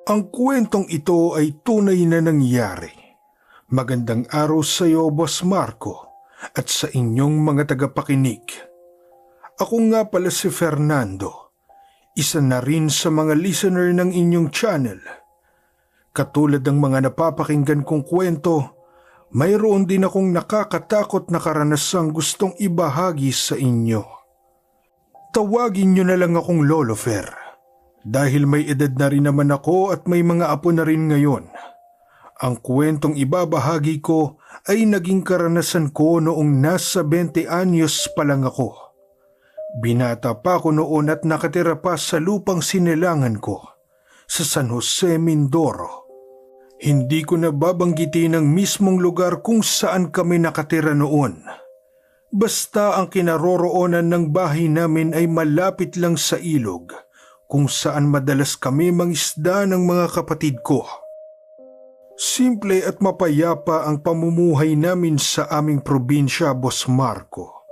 Ang kwentong ito ay tunay na nangyari. Magandang araw sa iyo, Boss Marco, at sa inyong mga tagapakinig. Ako nga pala si Fernando, isa na rin sa mga listener ng inyong channel. Katulad ng mga napapakinggan kong kwento, mayroon din akong nakakatakot na karanasang gustong ibahagi sa inyo. Tawagin niyo na lang akong Lolo Fer, dahil may edad na rin naman ako at may mga apo na rin ngayon. Ang kwentong ibabahagi ko ay naging karanasan ko noong nasa 20 anyos pa lang ako. Binata pa ako noon at nakatira pa sa lupang sinilangan ko sa San Jose, Mindoro. Hindi ko na babanggitin ang mismong lugar kung saan kami nakatira noon. Basta ang kinaroroonan ng bahay namin ay malapit lang sa ilog kung saan madalas kami mangisda ng mga kapatid ko. Simple at mapayapa ang pamumuhay namin sa aming probinsya, Boss Marco.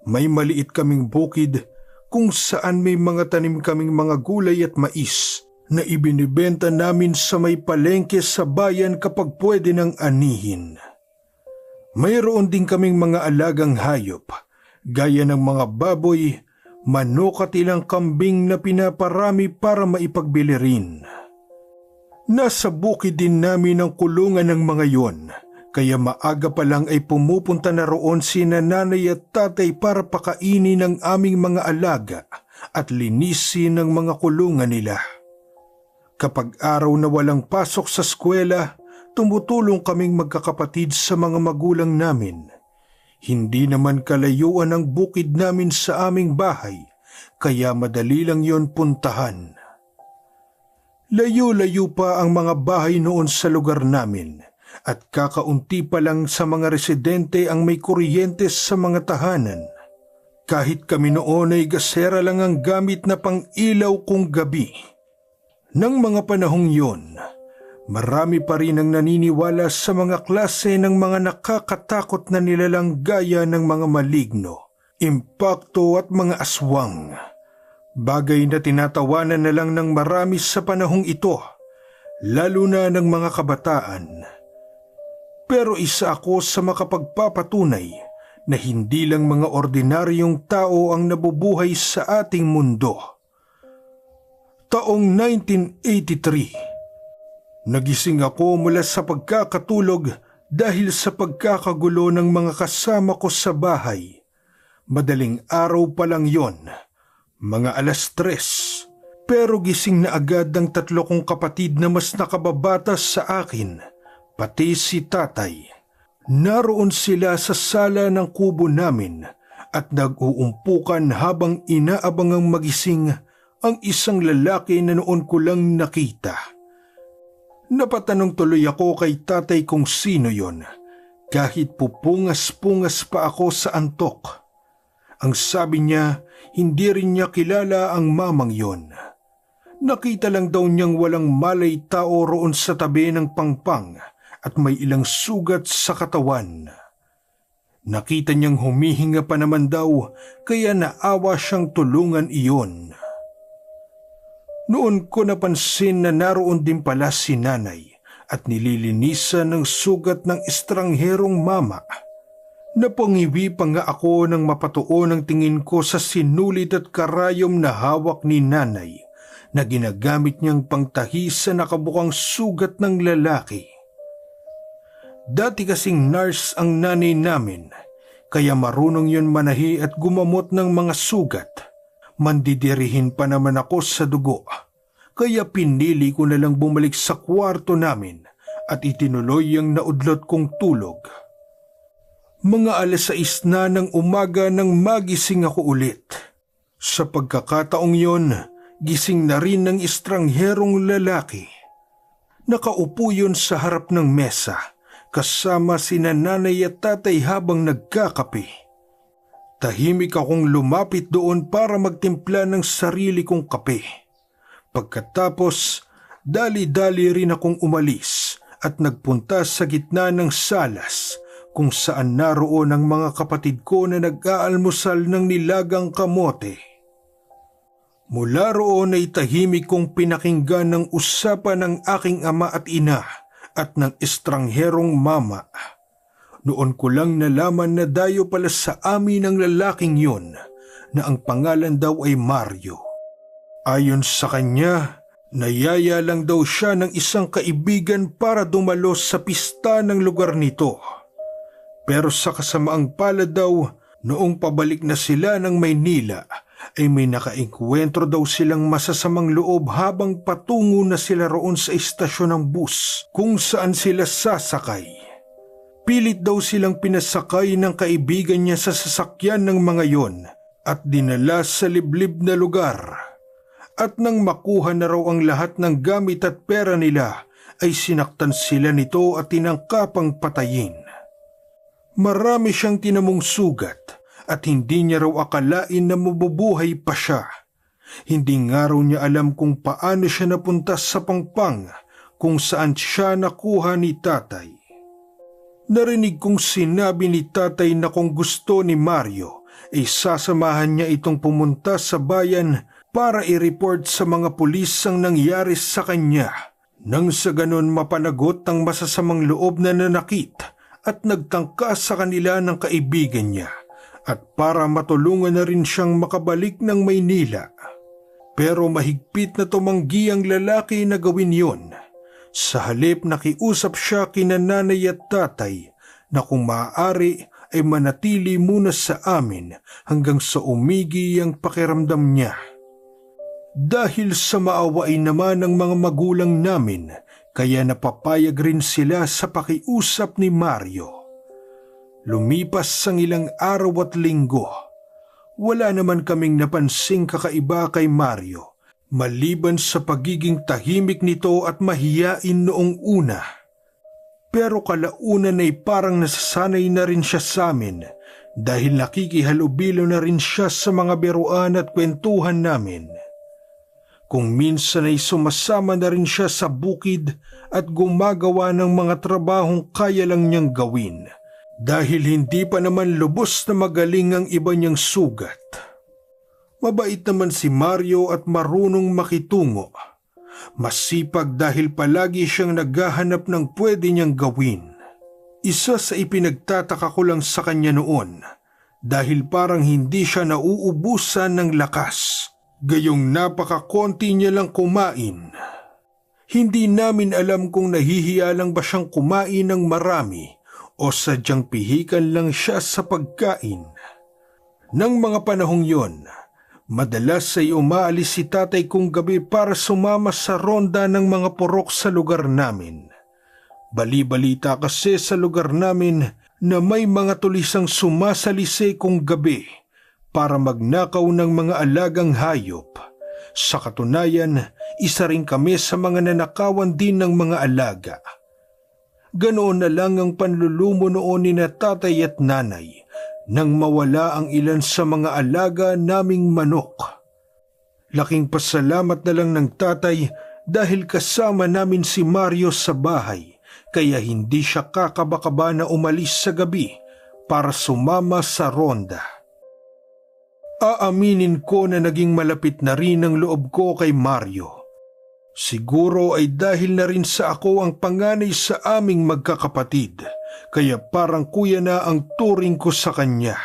May maliit kaming bukid kung saan may mga tanim kaming mga gulay at mais na ibinibenta namin sa may palengke sa bayan kapag pwede ng anihin. Mayroon din kaming mga alagang hayop, gaya ng mga baboy, manok at ilang kambing na pinaparami para maipagbili rin. Nasa bukid din namin ang kulungan ng mga yon, kaya maaga pa lang ay pumupunta na roon sina nanay at tatay para pakainin ang aming mga alaga at linisin ang mga kulungan nila. Kapag araw na walang pasok sa eskwela, tumutulong kaming magkakapatid sa mga magulang namin. Hindi naman kalayuan ang bukid namin sa aming bahay, kaya madali lang yon puntahan. Layo-layo pa ang mga bahay noon sa lugar namin at kakaunti pa lang sa mga residente ang may kuryente sa mga tahanan. Kahit kami noon ay gasera lang ang gamit na pang-ilaw kong gabi. Nang mga panahong yon, marami pa rin ang naniniwala sa mga klase ng mga nakakatakot na nilalang gaya ng mga maligno, impakto at mga aswang. Bagay na tinatawanan na lang ng marami sa panahong ito, lalo na ng mga kabataan. Pero isa ako sa makapagpapatunay na hindi lang mga ordinaryong tao ang nabubuhay sa ating mundo. Taong 1983, nagising ako mula sa pagkakatulog dahil sa pagkakagulo ng mga kasama ko sa bahay. Madaling araw pa lang yon, mga 3:00, pero gising na agad ang 3 kong kapatid na mas nakababata sa akin, pati si tatay. Naroon sila sa sala ng kubo namin at nag-uumpukan habang inaabangang magising ang isang lalaki na noon ko lang nakita. Napatanong tuloy ako kay tatay kung sino yon, kahit pupungas-pungas pa ako sa antok. Ang sabi niya, hindi rin niya kilala ang mamang yon. Nakita lang daw niyang walang malay tao roon sa tabi ng pangpang at may ilang sugat sa katawan. Nakita niyang humihinga pa naman daw, kaya naawa siyang tulungan iyon. Noon ko napansin na naroon din pala si nanay at nililinisan ng sugat ng estrangherong mama. Napangiwi pa nga ako nang mapatuon ang tingin ko sa sinulit at karayom na hawak ni nanay na ginagamit niyang pangtahi sa nakabukang sugat ng lalaki. Dati kasing nurse ang nanay namin, kaya marunong yun manahi at gumamot ng mga sugat. Mandidirihin pa naman ako sa dugo, kaya pinili ko na lang bumalik sa kwarto namin at itinuloy ang naudlot kong tulog. Mga 6:00 na ng umaga nang magising ako ulit. Sa pagkakataong yon, gising na rin ng estrangherong lalaki. Nakaupo yun sa harap ng mesa, kasama sina nanay at tatay habang nagkakape. Tahimik akong lumapit doon para magtimpla ng sarili kong kape. Pagkatapos, dali-dali rin akong umalis at nagpunta sa gitna ng salas kung saan naroon ang mga kapatid ko na nag-aalmusal ng nilagang kamote. Mula roon ay tahimik kong pinakinggan ng usapan ng aking ama at ina at ng estrangherong mama. Noon ko lang nalaman na dayo pala sa amin ng lalaking yun na ang pangalan daw ay Mario. Ayon sa kanya, nayaya lang daw siya ng isang kaibigan para dumalo sa pista ng lugar nito. Pero sa kasamaang palad daw, noong pabalik na sila ng Maynila, ay may nakaengkwentro daw silang masasamang loob habang patungo na sila roon sa istasyon ng bus kung saan sila sasakay. Pilit daw silang pinasakay ng kaibigan niya sa sasakyan ng mga yon at dinala sa liblib na lugar. At nang makuha na raw ang lahat ng gamit at pera nila, ay sinaktan sila nito at tinangkapang patayin. Marami siyang tinamong sugat at hindi niya raw akalain na mabubuhay pa siya. Hindi nga raw niya alam kung paano siya napunta sa Pangpang kung saan siya nakuha ni tatay. Narinig kong sinabi ni tatay na kung gusto ni Mario ay sasamahan niya itong pumunta sa bayan para i-report sa mga pulis ang nangyari sa kanya. Nang sa ganon mapanagot ang masasamang loob na nanakit at nagtangka sa kanila ng kaibigan niya at para matulungan na rin siyang makabalik ng Maynila. Pero mahigpit na tumanggi ang lalaki na gawin yon. Sa halip nakiusap siya kina nanay at tatay na kung maaari ay manatili muna sa amin hanggang sa umigi ang pakiramdam niya. Dahil sa maawain naman ng mga magulang namin, kaya napapayag rin sila sa pakiusap ni Mario. Lumipas ang ilang araw at linggo. Wala naman kaming napansing kakaiba kay Mario, maliban sa pagiging tahimik nito at mahiyain noong una. Pero kalaunan ay parang nasasanay na rin siya sa amin dahil nakikihalubilo na rin siya sa mga biruan at kwentuhan namin. Kung minsan ay sumasama na rin siya sa bukid at gumagawa ng mga trabahong kaya lang niyang gawin dahil hindi pa naman lubos na magaling ang iba niyang sugat. Mabait naman si Mario at marunong makitungo. Masipag dahil palagi siyang naghahanap ng pwede niyang gawin. Isa sa ipinagtataka ko lang sa kanya noon dahil parang hindi siya nauubusan ng lakas. Gayong napakakonti niya lang kumain. Hindi namin alam kung nahihiya lang ba siyang kumain ng marami o sadyang pihikan lang siya sa pagkain. Nang mga panahong yon, madalas ay umaalis si tatay kong gabi para sumama sa ronda ng mga purok sa lugar namin. Bali-balita kasi sa lugar namin na may mga tulisang sumasalise kong gabi para magnakaw ng mga alagang hayop. Sa katunayan, isa rin kami sa mga nanakawan din ng mga alaga. Ganoon na lang ang panlulumo noon ni na tatay at nanay nang mawala ang ilan sa mga alaga naming manok. Laking pasalamat na lang ng tatay dahil kasama namin si Mario sa bahay kaya hindi siya kakaba-kaba na umalis sa gabi para sumama sa ronda. Aaminin ko na naging malapit na rin ang loob ko kay Mario. Siguro ay dahil na rin sa ako ang panganay sa aming magkakapatid, kaya parang kuya na ang turing ko sa kanya.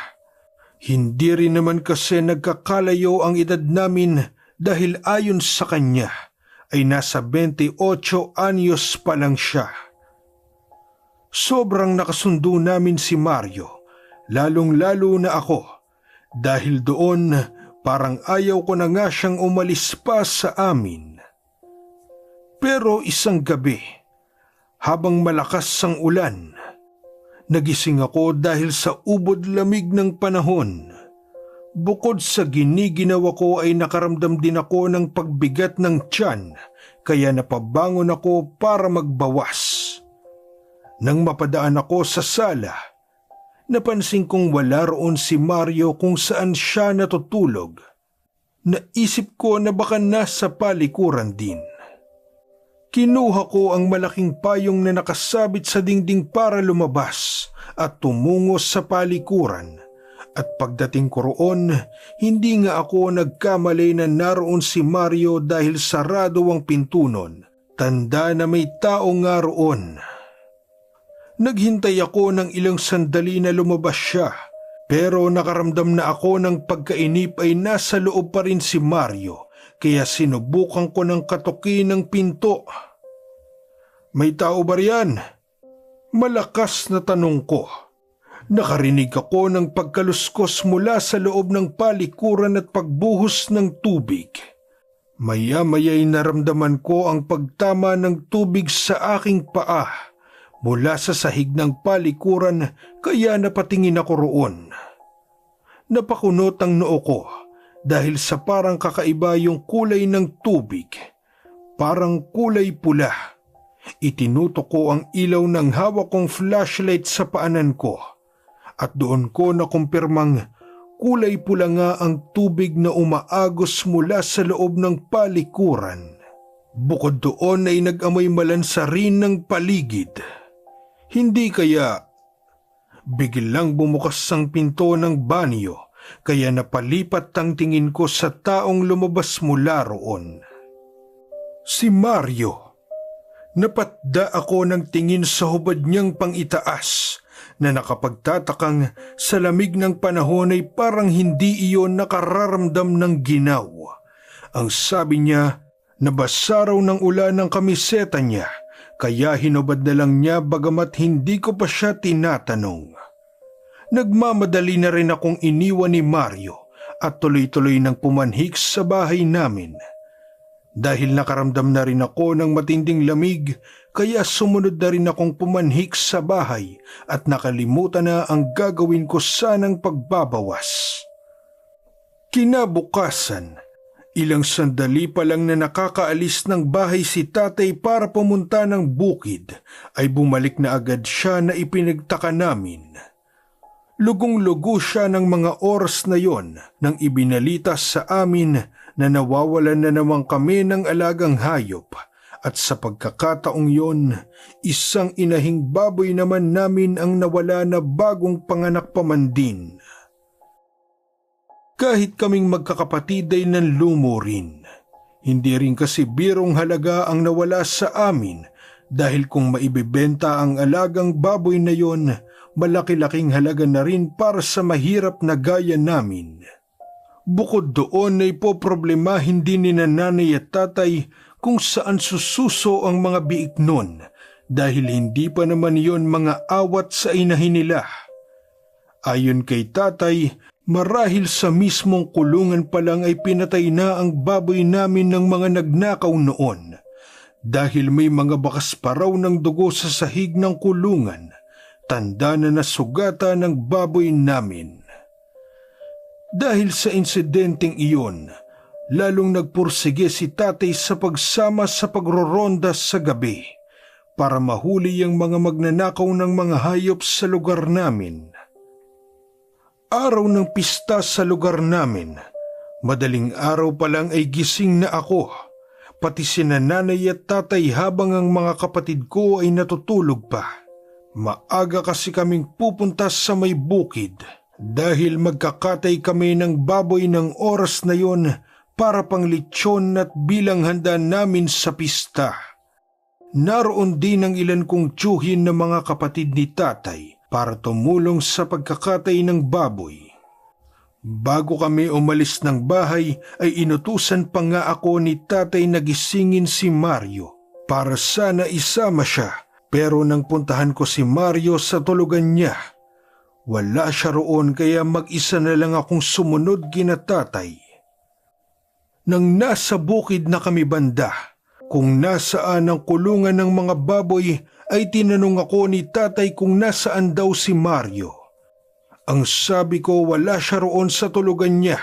Hindi rin naman kasi nagkakalayo ang edad namin dahil ayon sa kanya ay nasa 28 anyos pa lang siya. Sobrang nakasundo namin si Mario, lalong-lalo na ako, dahil doon parang ayaw ko na nga siyang umalis pa sa amin. Pero isang gabi, habang malakas ang ulan, nagising ako dahil sa ubod lamig ng panahon. Bukod sa giniginawa ko ay nakaramdam din ako ng pagbigat ng tiyan, kaya napabangon ako para magbawas. Nang mapadaan ako sa sala, napansin kong wala roon si Mario kung saan siya natutulog. Naisip ko na baka nasa palikuran din. Kinuha ko ang malaking payong na nakasabit sa dingding para lumabas at tumungo sa palikuran At pagdating ko roon, hindi nga ako nagkamali na naroon si Mario dahil sarado ang pinto nun. Tanda na may tao nga roon. Naghintay ako ng ilang sandali na lumabas siya, pero nakaramdam na ako ng pagkainip ay nasa loob pa rin si Mario, kaya sinubukan ko ng katukin ng pinto. "May tao ba riyan?" Malakas na tanong ko. Nakarinig ako ng pagkaluskos mula sa loob ng palikuran at pagbuhos ng tubig. Maya-maya'y naramdaman ko ang pagtama ng tubig sa aking paa mula sa sahig ng palikuran, kaya napatingin ako roon. Napakunot ang noo ko dahil sa parang kakaiba yung kulay ng tubig. Parang kulay pula. Itinutok ko ang ilaw ng hawak kong flashlight sa paanan ko. At doon ko nakumpirmang kulay pula nga ang tubig na umaagos mula sa loob ng palikuran. Bukod doon ay nag-amoy malansa rin ng paligid. Hindi kaya biglang bumukas ang pinto ng banyo, kaya napalipat ang tingin ko sa taong lumabas mula roon. Si Mario. Napatda ako ng tingin sa hubad niyang pangitaas na nakapagtatakang sa lamig ng panahon ay parang hindi iyon nakararamdam ng ginaw. Ang sabi niya, nabasa raw ng ulan ng kamiseta niya, kaya hinubad na lang niya bagamat hindi ko pa siya tinatanong. Nagmamadali na rin akong iniwan ni Mario at tuloy-tuloy nang pumanhik sa bahay namin. Dahil nakaramdam na rin ako ng matinding lamig, kaya sumunod na rin akong pumanhik sa bahay at nakalimutan na ang gagawin ko sanang pagbabawas. Kinabukasan, ilang sandali pa lang na nakakaalis ng bahay si tatay para pumunta ng bukid, ay bumalik na agad siya na ipinagtaka namin. Lugong-lugo siya ng mga oras na yon nang ibinalita sa amin na nawawalan na naman kami ng alagang hayop, at sa pagkakataong yon, isang inahing baboy naman namin ang nawala na bagong panganak pa man din. Kahit kaming magkakapatid ay nanlumo rin. Hindi rin kasi birong halaga ang nawala sa amin, dahil kung maibibenta ang alagang baboy na yon, malaki-laking halaga na rin para sa mahirap na gaya namin. Bukod doon ay poproblemahin din ni nanay at tatay kung saan sususo ang mga biik nun, dahil hindi pa naman yon mga awat sa inahin nila. Ayon kay tatay, marahil sa mismong kulungan pa lang ay pinatay na ang baboy namin ng mga nagnakaw noon, dahil may mga bakas pa raw ng dugo sa sahig ng kulungan, tanda na nasugata ng baboy namin. Dahil sa insidenteng iyon, lalong nagpursige si tatay sa pagsama sa pagroronda sa gabi para mahuli ang mga magnanakaw ng mga hayop sa lugar namin. Araw ng pista sa lugar namin, madaling araw pa lang ay gising na ako, pati sina nanay at tatay habang ang mga kapatid ko ay natutulog pa. Maaga kasi kaming pupunta sa may bukid, dahil magkakatay kami ng baboy ng oras na yon para pang lechon at bilang handa namin sa pista. Naroon din ang ilan kong tiyuhin na mga kapatid ni tatay para tumulong sa pagkakatay ng baboy. Bago kami umalis ng bahay ay inutusan pa nga ako ni tatay na gisingin si Mario para sana isama siya, pero nang puntahan ko si Mario sa tulugan niya, wala siya roon, kaya mag-isa na lang akong sumunod kina tatay. Nang nasa bukid na kami banda, kung nasaan ang kulungan ng mga baboy, ay tinanong ako ni tatay kung nasaan daw si Mario. Ang sabi ko wala siya roon sa tulugan niya,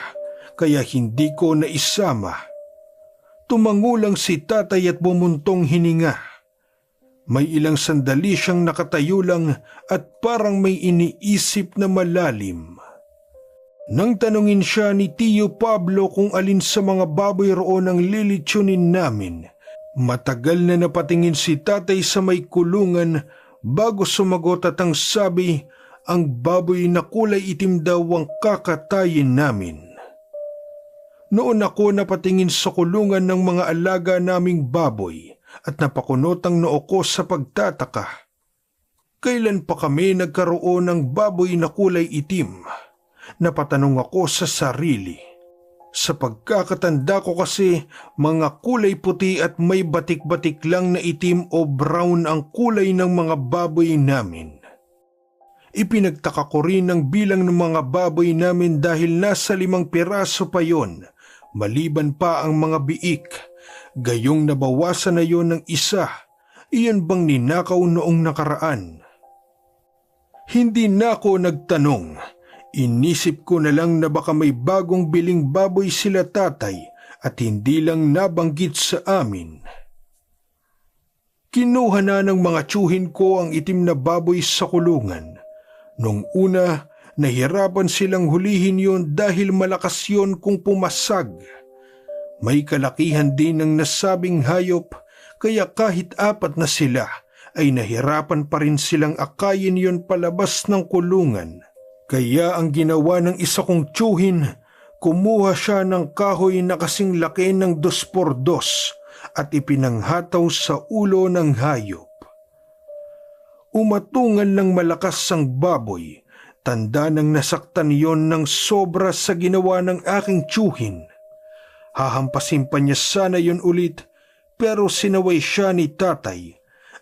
kaya hindi ko naisama. Tumangulang si tatay at bumuntong hininga. May ilang sandali siyang nakatayo lang at parang may iniisip na malalim. Nang tanungin siya ni Tio Pablo kung alin sa mga baboy roon ang lilitsunin namin, matagal na napatingin si tatay sa may kulungan bago sumagot at ang sabi, ang baboy na kulay itim daw ang kakatayin namin. Noon ako napatingin sa kulungan ng mga alaga naming baboy at napakunot ang noo ko sa pagtataka. Kailan pa kami nagkaroon ng baboy na kulay itim? Napatanong ako sa sarili. Sa pagkakatanda ko kasi, mga kulay puti at may batik-batik lang na itim o brown ang kulay ng mga baboy namin. Ipinagtaka ko rin ang bilang ng mga baboy namin dahil nasa 5 piraso pa yon, maliban pa ang mga biik. Gayong nabawasan na yon ng isa. Iyan bang ninakaw noong nakaraan? Hindi na ako nagtanong. Inisip ko na lang na baka may bagong biling baboy sila tatay at hindi lang nabanggit sa amin. Kinuha na ng mga tiyuhin ko ang itim na baboy sa kulungan. Nung una, nahirapan silang hulihin yon dahil malakas yon kung pumasag. May kalakihan din ng nasabing hayop, kaya kahit 4 na sila, ay nahirapan pa rin silang akayin yon palabas ng kulungan. Kaya ang ginawa ng isa kong tiyuhin, kumuha siya ng kahoy na kasing laki ng 2x2 at ipinanghataw sa ulo ng hayop. Umatungan ng malakas ang baboy, tanda ng nasaktan yon ng sobra sa ginawa ng aking tiyuhin. Hahampasin pa niya sana yon ulit, pero sinaway siya ni tatay.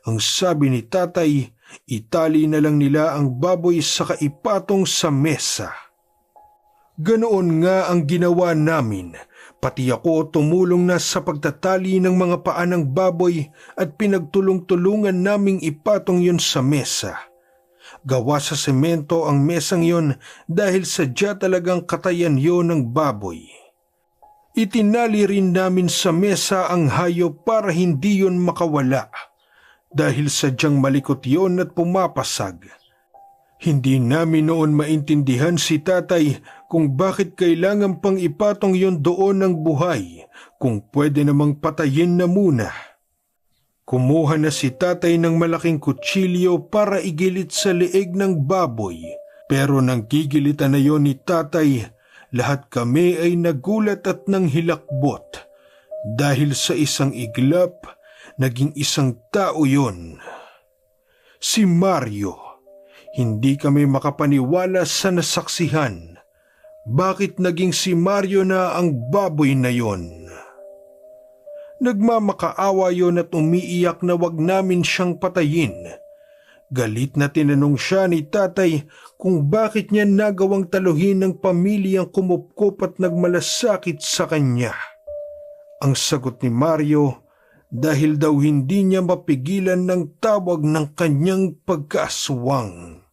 Ang sabi ni tatay, itali na lang nila ang baboy sa kaipatong sa mesa. Ganoon nga ang ginawa namin, pati ako tumulong na sa pagtatali ng mga paa ng baboy at pinagtulong-tulungan naming ipatong yon sa mesa. Gawa sa semento ang mesang yon dahil sadya talagang katayan yon ng baboy. Itinali rin namin sa mesa ang hayop para hindi yon makawala. Dahil sadyang malikot yon at pumapasag. Hindi namin noon maintindihan si tatay kung bakit kailangan pang ipatong yon doon ng buhay kung pwede namang patayin na muna. Kumuha na si tatay ng malaking kutsilyo para igilit sa leeg ng baboy, pero nang gigilitan na yon ni tatay, lahat kami ay nagulat at nanghilakbot dahil sa isang iglap, naging isang tao yon. Si Mario. Hindi kami makapaniwala sa nasaksihan. Bakit naging si Mario na ang baboy na yon? Nagmamakaawa yon at umiiyak na wag namin siyang patayin. Galit na tinanong siya ni tatay kung bakit niya nagawang taluhin ng pamilyang kumupkop at nagmalasakit sa kanya. Ang sagot ni Mario, dahil daw hindi niya mapigilan ng tawag ng kanyang pagkaaswang.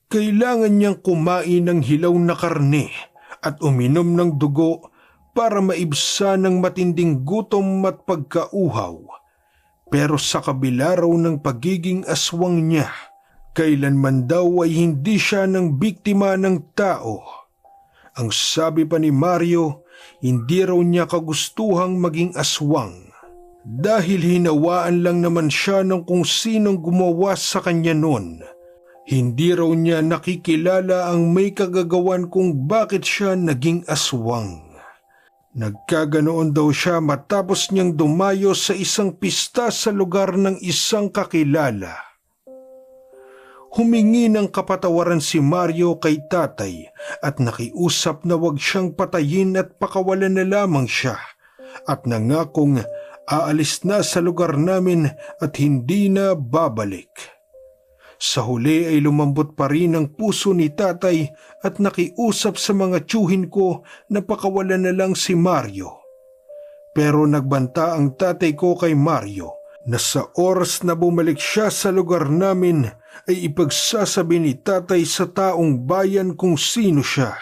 Kailangan niyang kumain ng hilaw na karne at uminom ng dugo para maibsan ng matinding gutom at pagkauhaw. Pero sa kabila raw ng pagiging aswang niya, kailanman daw ay hindi siya ng biktima ng tao. Ang sabi pa ni Mario, hindi raw niya kagustuhang maging aswang. Dahil hinawaan lang naman siya ng kung sinong gumawa sa kanya noon. Hindi raw niya nakikilala ang may kagagawan kung bakit siya naging aswang. Nagkaganoon daw siya matapos niyang dumayo sa isang pista sa lugar ng isang kakilala. Humingi ng kapatawaran si Mario kay tatay at nakiusap na wag siyang patayin at pakawalan na lamang siya at nangakong aalis na sa lugar namin at hindi na babalik. Sa huli ay lumambot pa rin ang puso ni tatay at nakiusap sa mga tiyuhin ko na pakawalan na lang si Mario. Pero nagbanta ang tatay ko kay Mario na sa oras na bumalik siya sa lugar namin ay ipagsasabi ni tatay sa taong bayan kung sino siya.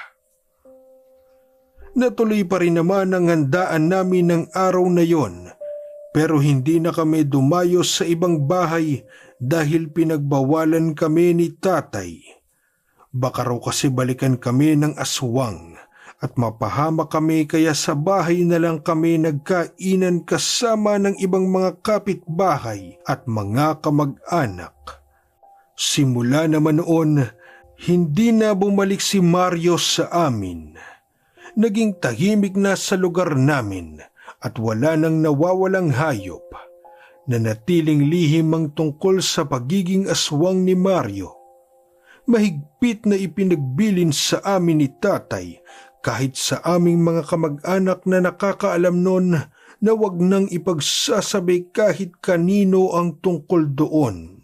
Natuloy pa rin naman ang handaan namin ng araw na yon. Pero hindi na kami dumayo sa ibang bahay dahil pinagbawalan kami ni tatay. Baka raw kasi balikan kami ng aswang at mapahama kami kaya sa bahay na lang kami nagkainan kasama ng ibang mga kapitbahay at mga kamag-anak. Simula naman noon, Hindi na bumalik si Mario sa amin. Naging tahimik na sa lugar namin at wala nang nawawalang hayop. Nanatiling lihim ang tungkol sa pagiging aswang ni Mario. Mahigpit na ipinagbilin sa amin ni tatay kahit sa aming mga kamag-anak na nakakaalam nun na wag nang ipagsasabi kahit kanino ang tungkol doon.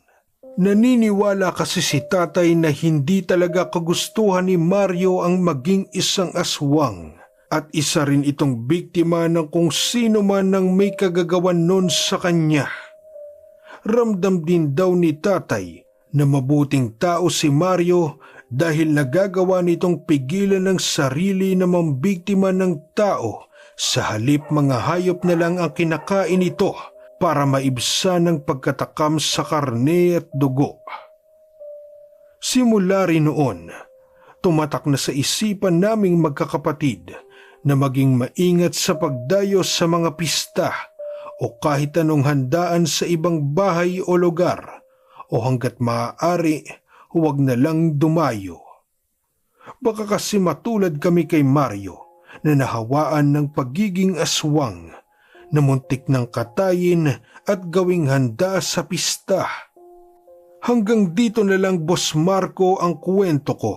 Naniniwala kasi si tatay na hindi talaga kagustuhan ni Mario ang maging isang aswang at isa rin itong biktima ng kung sino man ang may kagagawan nun sa kanya. Ramdam din daw ni tatay na mabuting tao si Mario dahil nagagawa nitong pigilan ng sarili na mambiktima ng tao sa halip mga hayop na lang ang kinakain ito para maibsan ang pagkatakam sa karne at dugo. Simula rin noon, tumatak na sa isipan naming magkakapatid na maging maingat sa pagdayo sa mga pista o kahit anong handaan sa ibang bahay o lugar o hanggat maaari huwag na lang dumayo. Baka kasi matulad kami kay Mario na nahawaan ng pagiging aswang na muntik ng katayin at gawing handa sa pista. Hanggang dito na lang, Boss Marco, ang kwento ko.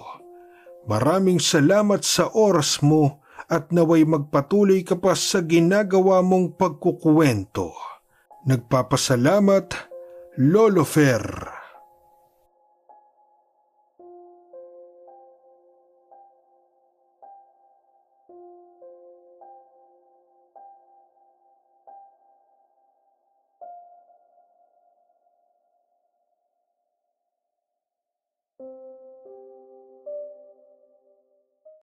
Maraming salamat sa oras mo at naway magpatuloy ka pa sa ginagawa mong pagkukuwento. Nagpapasalamat, Lolo Fer.